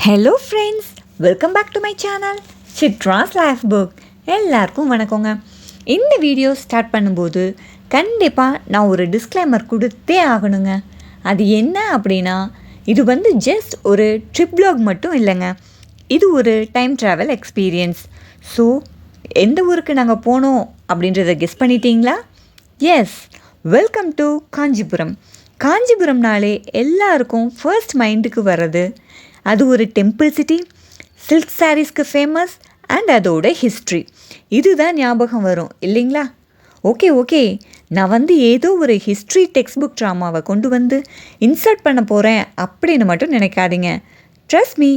Hello friends, welcome back to my channel Chitra's life book. எல்லாருக்கும் வணக்கங்க. இந்த வீடியோ ஸ்டார்ட் பண்ணும்போது கண்டிப்பாக நான் ஒரு டிஸ்க்ளைமர் கொடுத்தே ஆகணுங்க. அது என்ன அப்படின்னா, இது ஜஸ்ட் ஒரு ட்ரிப் பிளாக் மட்டும் இல்லைங்க. இது ஒரு டைம் ட்ராவல் எக்ஸ்பீரியன்ஸ். ஸோ எந்த ஊருக்கு நாங்கள் போனோம் அப்படின்றத கெஸ் பண்ணிட்டீங்களா? Yes, welcome to Kanchipuram. காஞ்சிபுரம்னாலே எல்லாருக்கும் ஃபர்ஸ்ட் மைண்டுக்கு வர்றது அது ஒரு டெம்பிள் சிட்டி, சில்க் சாரீஸ்க்கு ஃபேமஸ் அண்ட் அதோட ஹிஸ்ட்ரி. இதுதான் ஞாபகம் வரும் இல்லைங்களா? ஓகே, நான் ஏதோ ஒரு ஹிஸ்ட்ரி டெக்ஸ்ட் புக் ட்ராமாவை கொண்டு வந்து இன்சர்ட் பண்ண போகிறேன் அப்படின்னு மட்டும் நினைக்காதீங்க. ட்ரஸ்ட் மீ,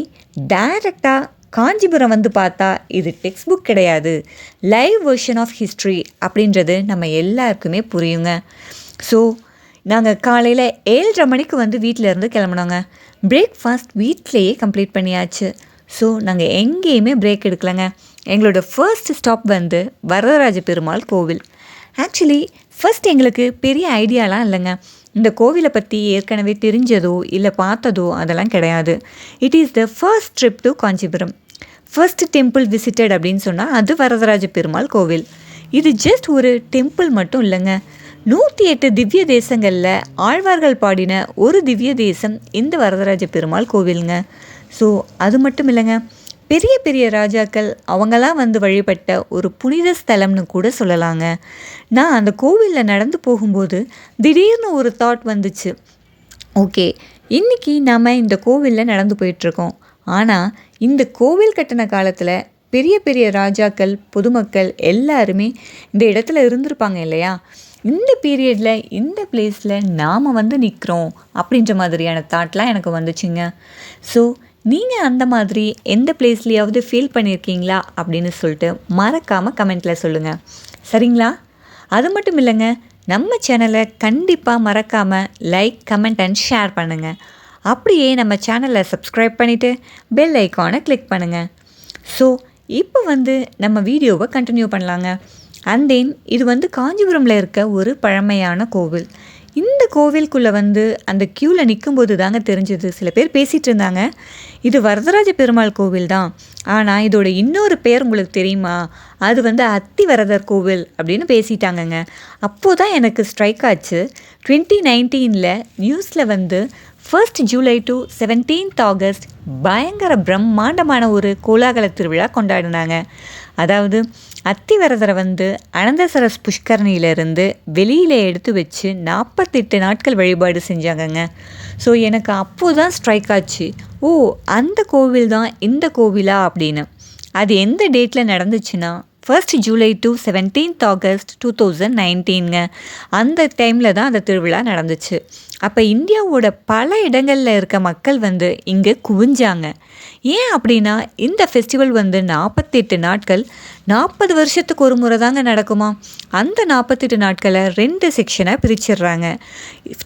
டைரெக்டாக காஞ்சிபுரம் பார்த்தா இது டெக்ஸ்ட் புக் கிடையாது, லைவ் வெர்ஷன் ஆஃப் ஹிஸ்ட்ரி அப்படின்றது நம்ம எல்லாருக்குமே புரியுங்க. ஸோ நாங்கள் காலையில் 7:30 மணிக்கு வீட்டிலேருந்து கிளம்புனோங்க. பிரேக்ஃபாஸ்ட் வீட்டிலையே கம்ப்ளீட் பண்ணியாச்சு. ஸோ நாங்கள் எங்கேயுமே பிரேக் எடுக்கலைங்க. எங்களோட ஃபர்ஸ்ட் ஸ்டாப் வரதராஜ பெருமாள் கோவில். ஆக்சுவலி ஃபர்ஸ்ட் எங்களுக்கு பெரிய ஐடியாலாம் இல்லைங்க. இந்த கோவிலை பற்றி ஏற்கனவே தெரிஞ்சதோ இல்லை பார்த்ததோ அதெல்லாம் கிடையாது. It is the first trip to Kanchipuram. First temple visited அப்படின்னு சொன்னால் அது வரதராஜ பெருமாள் கோவில். இது ஜஸ்ட் ஒரு டெம்பிள் மட்டும் இல்லைங்க. 108 திவ்ய தேசங்களில் ஆழ்வார்கள் பாடின ஒரு திவ்ய தேசம் இந்த வரதராஜ பெருமாள் கோவிலுங்க. ஸோ அது மட்டும் இல்லைங்க, பெரிய பெரிய ராஜாக்கள் அவங்களாம் வழிபட்ட ஒரு புனித ஸ்தலம்னு கூட சொல்லலாங்க. நான் அந்த கோவிலில் நடந்து போகும்போது திடீர்னு ஒரு தாட் வந்துச்சு. ஓகே, இன்றைக்கி நாம் இந்த கோவிலில் நடந்து போயிட்டுருக்கோம். ஆனால் இந்த கோவில் கட்டின காலத்தில் பெரிய பெரிய ராஜாக்கள், பொதுமக்கள் எல்லாருமே இந்த இடத்துல இருந்திருப்பாங்க இல்லையா? இந்த பீரியடில் இந்த பிளேஸில் நாம் நிற்கிறோம் அப்படின்ற மாதிரியான தாட்லாம் எனக்கு வந்துச்சுங்க. ஸோ நீங்கள் அந்த மாதிரி எந்த பிளேஸ்லையாவது ஃபீல் பண்ணியிருக்கீங்களா அப்படின்னு சொல்லிட்டு மறக்காமல் கமெண்ட்டில் சொல்லுங்கள், சரிங்களா? அது மட்டும் இல்லைங்க, நம்ம சேனலை கண்டிப்பாக மறக்காமல் லைக், கமெண்ட் அண்ட் ஷேர் பண்ணுங்கள். அப்படியே நம்ம சேனலை சப்ஸ்கிரைப் பண்ணிவிட்டு பெல் ஐக்கானை கிளிக் பண்ணுங்கள். ஸோ இப்போ நம்ம வீடியோவை கண்டினியூ பண்ணலாங்க. அண்ட் தென் இது காஞ்சிபுரமில் இருக்க ஒரு பழமையான கோவில். இந்த கோவிலுக்குள்ளே அந்த க்யூவில் நிற்கும்போது தாங்க தெரிஞ்சது. சில பேர் பேசிகிட்டு இருந்தாங்க, இது வரதராஜ பெருமாள் கோவில் தான், ஆனால் இதோட இன்னொரு பேர் உங்களுக்கு தெரியுமா, அது அத்திவரதர் கோவில் அப்படின்னு பேசிட்டாங்கங்க. அப்போது தான் எனக்கு ஸ்ட்ரைக் ஆச்சு. 2019 நியூஸில் 1 ஜூலை டு 17 ஆகஸ்ட் பயங்கர பிரம்மாண்டமான ஒரு கோலாகல திருவிழா கொண்டாடினாங்க. அதாவது அத்திவரதரை அனந்தசரஸ் புஷ்கரணியிலிருந்து வெளியில் எடுத்து வச்சு 48 நாட்கள் வழிபாடு செஞ்சாங்கங்க. ஸோ எனக்கு அப்போது தான் ஸ்ட்ரைக் ஆச்சு, ஓ அந்த கோவில் தான் இந்த கோவிலா அப்படின்னு. அது எந்த டேட்டில் நடந்துச்சுன்னா 1 ஜூலை டு 17 ஆகஸ்ட் 2019ங்க. அந்த டைமில் தான் அந்த திருவிழா நடந்துச்சு. அப்போ இந்தியாவோட பல இடங்களில் இருக்க மக்கள் இங்கே குவிஞ்சாங்க. ஏன் அப்படின்னா இந்த ஃபெஸ்டிவல் 48 நாட்கள் 40 வருஷத்துக்கு ஒரு முறை தாங்க நடக்குமா. அந்த 48 நாட்களை 2 செக்ஷனாக பிரிச்சிடுறாங்க.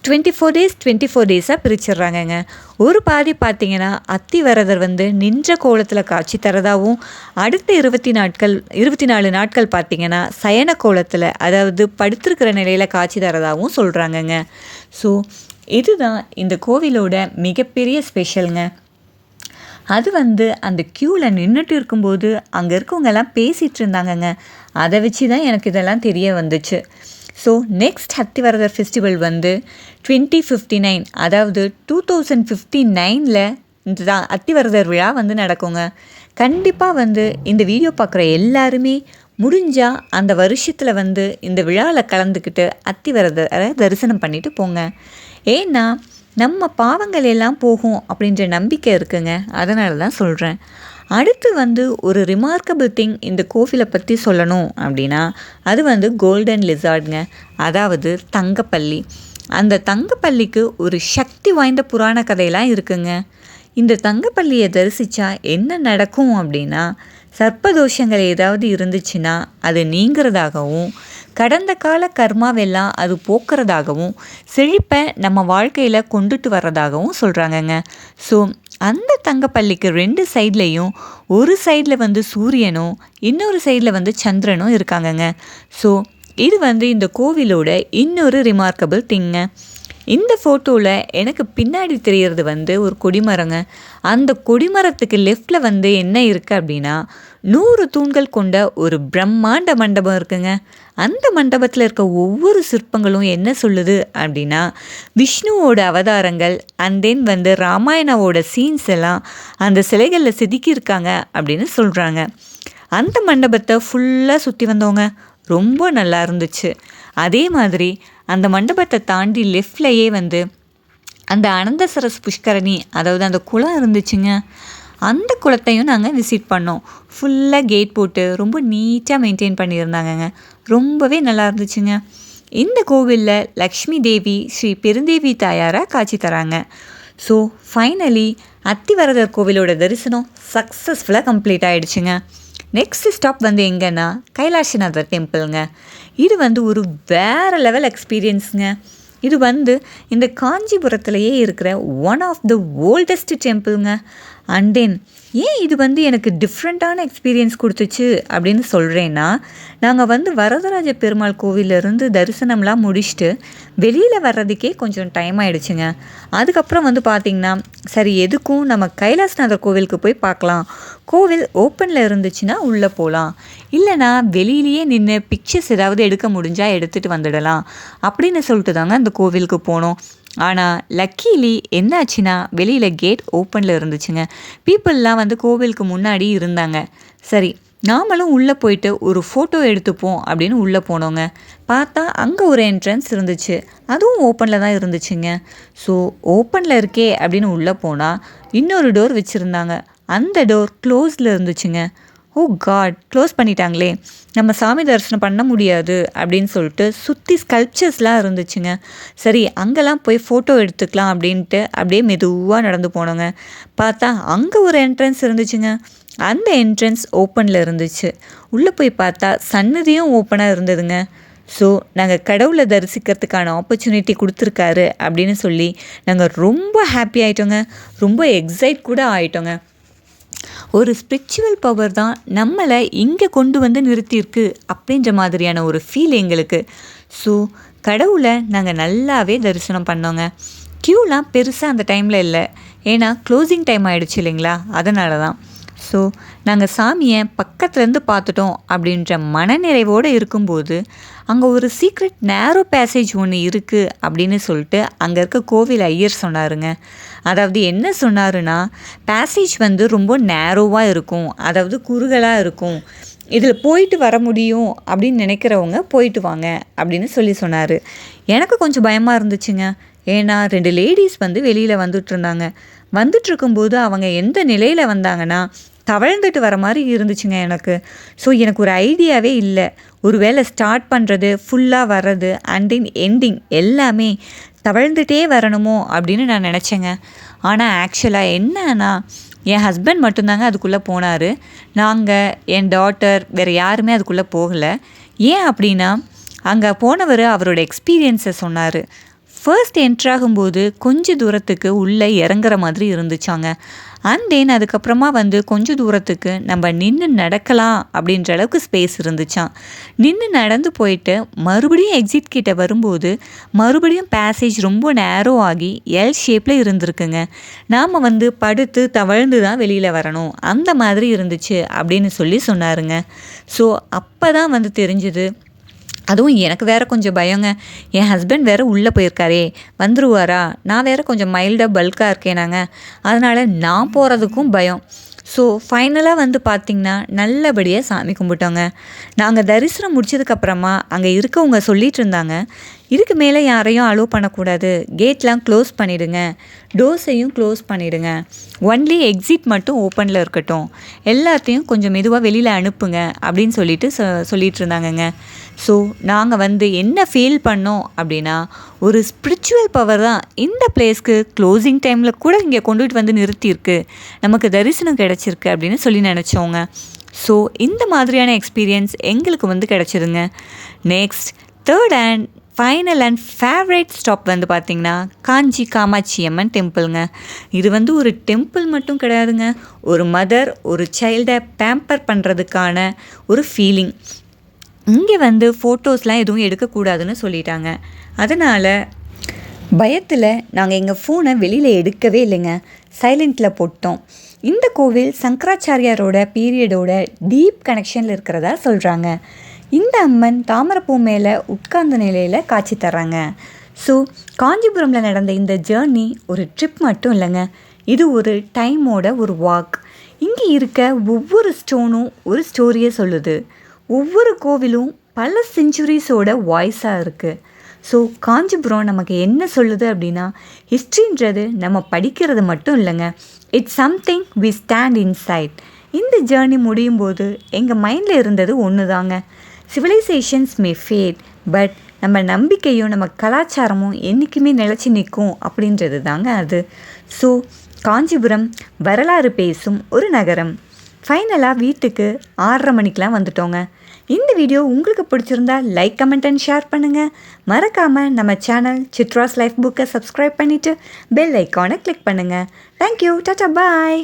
24 டேஸ் 24 டேஸாக பிரிச்சிடுறாங்கங்க. ஒரு பாதி பார்த்திங்கன்னா அத்திவரதர் நின்ற கோலத்தில் காட்சி தரதாகவும், அடுத்த 24 நாட்கள் பார்த்திங்கன்னா சயன கோலத்தில், அதாவது படுத்திருக்கிற நிலையில் காட்சி தரதாகவும் சொல்கிறாங்கங்க. ஸோ இதுதான் இந்த கோவிலோட மிகப்பெரிய ஸ்பெஷலுங்க. அது அந்த க்யூவில் நின்றுட்டு இருக்கும்போது அங்கே இருக்கவங்கெல்லாம் பேசிகிட்டு இருந்தாங்கங்க. அதை வச்சு தான் எனக்கு இதெல்லாம் தெரிய வந்துச்சு. ஸோ நெக்ஸ்ட் அத்திவரதர் ஃபெஸ்டிவல் 2059, அதாவது 2059 இந்த அத்திவரதர் விழா நடக்குங்க. கண்டிப்பாக இந்த வீடியோ பார்க்குற எல்லாருமே முடிஞ்சால் அந்த வருஷத்தில் இந்த விழாவில் கலந்துக்கிட்டு அத்திவரதரை தரிசனம் பண்ணிட்டு போங்க. ஏன்னா நம்ம பாவங்கள் எல்லாம் போகும் அப்படின்ற நம்பிக்கை இருக்குங்க. அதனால தான் சொல்கிறேன். அடுத்து ஒரு ரிமார்க்கபிள் திங் இந்த கோவிலை பற்றி சொல்லணும் அப்படின்னா அது கோல்டன் லிசார்டுங்க, அதாவது தங்கப்பள்ளி. அந்த தங்கப்பள்ளிக்கு ஒரு சக்தி வாய்ந்த புராண கதையெல்லாம் இருக்குங்க. இந்த தங்கப்பள்ளியை தரிசித்தா என்ன நடக்கும் அப்படின்னா, சர்ப்பதோஷங்கள் ஏதாவது இருந்துச்சுன்னா அது நீங்கிறதாகவும், கடந்த கால கர்மாவெல்லாம் அது போக்குறதாகவும், செழிப்பை நம்ம வாழ்க்கையில் கொண்டுட்டு வர்றதாகவும் சொல்கிறாங்கங்க. ஸோ அந்த தங்கப்பள்ளிக்கு 2 சைட்லேயும், ஒரு சைடில் சூரியனும் இன்னொரு சைடில் சந்திரனும் இருக்காங்கங்க. ஸோ இது இந்த கோவிலோட இன்னொரு ரிமார்க்கபிள் திங்க. இந்த ஃபோட்டோவில் எனக்கு பின்னாடி தெரியறது வந்து ஒரு கொடிமரங்க. அந்த கொடிமரத்துக்கு லெஃப்டில் வந்து என்ன இருக்குது அப்படின்னா 100 தூண்கள் கொண்ட ஒரு பிரம்மாண்ட மண்டபம் இருக்குங்க. அந்த மண்டபத்தில் இருக்க ஒவ்வொரு சிற்பங்களும் என்ன சொல்லுது அப்படின்னா விஷ்ணுவோட அவதாரங்கள் அண்ட் தென் வந்து ராமாயணாவோட சீன்ஸ் எல்லாம் அந்த சிலைகளில் செதுக்கியிருக்காங்க அப்படின்னு சொல்கிறாங்க. அந்த மண்டபத்தை ஃபுல்லாக சுற்றி வந்தவங்க ரொம்ப நல்லா இருந்துச்சு. அதே மாதிரி அந்த மண்டபத்தை தாண்டி லெஃப்ட்லேயே வந்து அந்த அனந்தசரஸ் புஷ்கரணி, அதாவது அந்த குளம் இருந்துச்சுங்க. அந்த குளத்தையும் நாங்கள் விசிட் பண்ணோம். ஃபுல்லாக கேட் போட்டு ரொம்ப நீட்டாக மெயின்டைன் பண்ணியிருந்தாங்கங்க. ரொம்பவே நல்லா இருந்துச்சுங்க. இந்த கோவிலில் லக்ஷ்மி தேவி ஸ்ரீ பெருந்தேவி தாயாராக காட்சி தராங்க. ஸோ ஃபைனலி அத்திவரதர் கோவிலோட தரிசனம் சக்ஸஸ்ஃபுல்லாக கம்ப்ளீட் ஆகிடுச்சுங்க. நெக்ஸ்ட் ஸ்டாப் வந்து எங்கன்னா கைலாசநாதர் டெம்பிளுங்க. இது வந்து ஒரு வேறு லெவல் எக்ஸ்பீரியன்ஸுங்க. இது வந்து இந்த காஞ்சிபுரத்துலேயே இருக்கிற ஒன் ஆஃப் த ஓல்டஸ்ட் டெம்பிளுங்க. அண்ட் தென் ஏன் இது வந்து எனக்கு டிஃப்ரெண்ட்டான எக்ஸ்பீரியன்ஸ் கொடுத்துச்சு அப்படின்னு சொல்கிறேன்னா, நாங்கள் வந்து வரதராஜ பெருமாள் கோவிலிருந்து தரிசனம்லாம் முடிச்சுட்டு வெளியில் வர்றதுக்கே கொஞ்சம் டைம் ஆகிடுச்சுங்க. அதுக்கப்புறம் வந்து பார்த்திங்கன்னா சரி எதுக்கும் நம்ம கைலாசநாதர் கோவிலுக்கு போய் பார்க்கலாம், கோவில் ஓப்பனில் இருந்துச்சுன்னா உள்ளே போகலாம், இல்லைனா வெளியிலேயே நின்று பிக்சர்ஸ் ஏதாவது எடுக்க முடிஞ்சால் எடுத்துகிட்டு வந்துடலாம் அப்படின்னு சொல்லிட்டு தாங்க அந்த கோவிலுக்கு போனோம். ஆனால் லக்கீலி என்னாச்சுன்னா வெளியில் கேட் ஓப்பனில் இருந்துச்சுங்க. பீப்புளெலாம் வந்து கோவிலுக்கு முன்னாடி இருந்தாங்க. சரி நாமளும் உள்ளே போயிட்டு ஒரு ஃபோட்டோ எடுத்துப்போம் அப்படின்னு உள்ளே போனோங்க. பார்த்தா அங்கே ஒரு என்ட்ரன்ஸ் இருந்துச்சு, அதுவும் ஓப்பனில் தான் இருந்துச்சுங்க. ஸோ ஓப்பனில் இருக்கே அப்படின்னு உள்ளே போனால் இன்னொரு டோர் வச்சுருந்தாங்க. அந்த டோர் க்ளோஸில் இருந்துச்சுங்க. ஓ காட், க்ளோஸ் பண்ணிட்டாங்களே, நம்ம சாமி தரிசனம் பண்ண முடியாது அப்படின்னு சொல்லிட்டு சுற்றி ஸ்கல்ப்சர்ஸ்லாம் இருந்துச்சுங்க. சரி அங்கெல்லாம் போய் ஃபோட்டோ எடுத்துக்கலாம் அப்படின்ட்டு அப்படியே மெதுவாக நடந்து போனோங்க. பார்த்தா அங்கே ஒரு என்ட்ரன்ஸ் இருந்துச்சுங்க. அந்த என்ட்ரன்ஸ் ஓப்பனில் இருந்துச்சு. உள்ளே போய் பார்த்தா சன்னதியும் ஓப்பனாக இருந்ததுங்க. ஸோ நாங்கள் கடவுளை தரிசிக்கிறதுக்கான ஆப்பர்ச்சுனிட்டி கொடுத்துருக்காரு அப்படின்னு சொல்லி நாங்கள் ரொம்ப ஹாப்பி ஆகிட்டோங்க. ரொம்ப எக்ஸைட் கூட ஆகிட்டோங்க. ஒரு ஸ்பிரிச்சுவல் பவர் தான் நம்மளை இங்கே கொண்டு வந்து நிறுத்தியிருக்கு அப்படின்ற மாதிரியான ஒரு ஃபீல் எங்களுக்கு. ஸோ கடவுளை நாங்கள் நல்லாவே தரிசனம் பண்ணோங்க. க்யூலாம் பெருசாக அந்த டைமில் இல்லை, ஏன்னா க்ளோசிங் டைம் ஆகிடுச்சு இல்லைங்களா, அதனால தான். ஸோ நாங்கள் சாமியை பக்கத்துலேருந்து பார்த்துட்டோம் அப்படின்ற மனநிறைவோடு இருக்கும்போது அங்கே ஒரு சீக்ரெட் நேரோ பேசேஜ் ஒன்று இருக்குது அப்படின்னு சொல்லிட்டு அங்கே இருக்க கோவில் ஐயர் சொன்னாருங்க. அதாவது என்ன சொன்னாருன்னா, பேசேஜ் வந்து ரொம்ப நேரோவாக இருக்கும், அதாவது குறுகலாக இருக்கும், இதில் போயிட்டு வர முடியும் அப்படின்னு நினைக்கிறவங்க போயிட்டு வாங்க அப்படின்னு சொன்னார். எனக்கு கொஞ்சம் பயமாக இருந்துச்சுங்க. ஏன்னா 2 லேடிஸ் வந்து வெளியில் வந்துட்டுருந்தாங்க. வந்துட்டுருக்கும்போது அவங்க எந்த நிலையில் வந்தாங்கன்னா தவழ்ந்துட்டு வர மாதிரி இருந்துச்சுங்க எனக்கு. ஸோ எனக்கு ஒரு ஐடியாவே இல்லை, ஒரு வேளை ஸ்டார்ட் பண்ணுறது ஃபுல்லாக வர்றது அண்ட் தென் எண்டிங் எல்லாமே தவழ்ந்துட்டே வரணுமோ அப்படின்னு நான் நினச்சேங்க. ஆனால் ஆக்சுவலாக என்னன்னா என் ஹஸ்பண்ட் மட்டும்தாங்க அதுக்குள்ளே போனார். நாங்கள், என் டாட்டர், வேறு யாருமே அதுக்குள்ளே போகலை. ஏன் அப்படின்னா அங்கே போனவர் அவரோட எக்ஸ்பீரியன்ஸை சொன்னார். ஃபர்ஸ்ட் என்ட்ராகும்போது கொஞ்சம் தூரத்துக்கு உள்ளே இறங்குற மாதிரி இருந்துச்சாங்க. அண்ட் தென் அதுக்கப்புறமா வந்து கொஞ்சம் தூரத்துக்கு நம்ம நின்று நடக்கலாம் அப்படின்ற அளவுக்கு ஸ்பேஸ் இருந்துச்சான். நின்று நடந்து போயிட்டு மறுபடியும் எக்ஸிட் கிட்ட வரும்போது மறுபடியும் பேசேஜ் ரொம்ப நேரோ ஆகி எல் ஷேப்பில் இருந்திருக்குங்க. நாம் வந்து படுத்து தவழ்ந்து தான் வெளியில் வரணும், அந்த மாதிரி இருந்துச்சு அப்படின்னு சொன்னாருங்க. ஸோ அப்போ தான் வந்து தெரிஞ்சுது. அதுவும் எனக்கு வேறு கொஞ்சம் பயங்க. என் ஹஸ்பண்ட் வேறு உள்ளே போயிருக்காரே, வந்துருவாரா, நான் வேறு கொஞ்சம் மைல்டாக பல்காக இருக்கேனாங்க, அதனால் நான் போகிறதுக்கும் பயம். ஸோ ஃபைனலாக வந்து பார்த்திங்கன்னா நல்லபடியாக சாமி கும்பிட்டோங்க. நாங்கள் தரிசனம் முடிச்சதுக்கப்புறமா அங்கே இருக்கவங்க சொல்லிகிட்டு இருந்தாங்க, இதுக்கு மேலே யாரையும் அலோவ் பண்ணக்கூடாது, கேட்லாம் க்ளோஸ் பண்ணிவிடுங்க, டோர்ஸையும் க்ளோஸ் பண்ணிவிடுங்க, ஒன்லி எக்ஸிட் மட்டும் ஓப்பனில் இருக்கட்டும், எல்லாத்தையும் கொஞ்சம் மெதுவாக வெளியில் அனுப்புங்க அப்படின்னு சொல்லிட்டு இருந்தாங்கங்க. ஸோ நாங்கள் வந்து என்ன ஃபீல் பண்ணோம் அப்படின்னா, ஒரு ஸ்பிரிச்சுவல் பவர் தான் இந்த பிளேஸ்க்கு க்ளோசிங் டைமில் கூட இங்கே கொண்டுட்டு வந்து நிறுத்தியிருக்கு, நமக்கு தரிசனம் கிடச்சிருக்கு அப்படின்னு நினச்சோங்க. ஸோ இந்த மாதிரியான எக்ஸ்பீரியன்ஸ் எங்களுக்கு வந்து கிடச்சிதுங்க. Next third and final and favourite stop வந்து பார்த்திங்கன்னா காஞ்சி காமாட்சி அம்மன் டெம்பிளுங்க. இது வந்து ஒரு டெம்பிள் மட்டும் கிடையாதுங்க, ஒரு மதர் ஒரு சைல்டை பேம்பர் பண்ணுறதுக்கான ஒரு ஃபீலிங். இங்கே வந்து ஃபோட்டோஸ்லாம் எதுவும் எடுக்கக்கூடாதுன்னு சொல்லிட்டாங்க. அதனால் பயத்தில் நாங்கள் எங்கள் ஃபோனை வெளியில் எடுக்கவே இல்லைங்க, சைலண்டில் போட்டோம். இந்த கோவில் சங்கராச்சாரியாரோட பீரியடோட டீப் கனெக்ஷனில் இருக்கிறதா சொல்கிறாங்க. இந்த அம்மன் தாமரைப்பூ மேலே உட்கார்ந்த நிலையில் காட்சி தர்றாங்க. ஸோ காஞ்சிபுரமில் நடந்த இந்த ஜேர்னி ஒரு ட்ரிப் மட்டும் இல்லைங்க, இது ஒரு டைமோட ஒரு வாக். இங்கே இருக்க ஒவ்வொரு ஸ்டோனும் ஒரு ஸ்டோரியை சொல்லுது. ஒவ்வொரு கோவிலும் பல செஞ்சுரிஸோட வாய்ஸாக இருக்குது. ஸோ காஞ்சிபுரம் நமக்கு என்ன சொல்லுது அப்படின்னா, ஹிஸ்ட்ரின்றது நம்ம படிக்கிறது மட்டும் இல்லைங்க, it's something we stand inside. இந்த ஜேர்னி முடியும் போது எங்கள் மைண்டில் இருந்தது ஒன்று தாங்க, சிவிலைசேஷன்ஸ் மே ஃபேட், பட் நம்ம நம்பிக்கையும் நம்ம கலாச்சாரமும் என்றைக்குமே நிலச்சி நிற்கும் அப்படின்றது தாங்க அது. ஸோ காஞ்சிபுரம் வரலாறு பேசும் ஒரு நகரம். ஃபைனலாக வீட்டுக்கு 6:30 மணிக்கெலாம் வந்துட்டோங்க. இந்த வீடியோ உங்களுக்கு பிடிச்சிருந்தா லைக், கமெண்ட் அண்ட் ஷேர் பண்ணுங்கள். மறக்காமல் நம்ம சேனல் சித்ராஸ் லைஃப் புக்கை சப்ஸ்கிரைப் பண்ணிவிட்டு பெல் ஐக்கானை கிளிக் பண்ணுங்கள். தேங்க்யூ, டாடா, பாய்.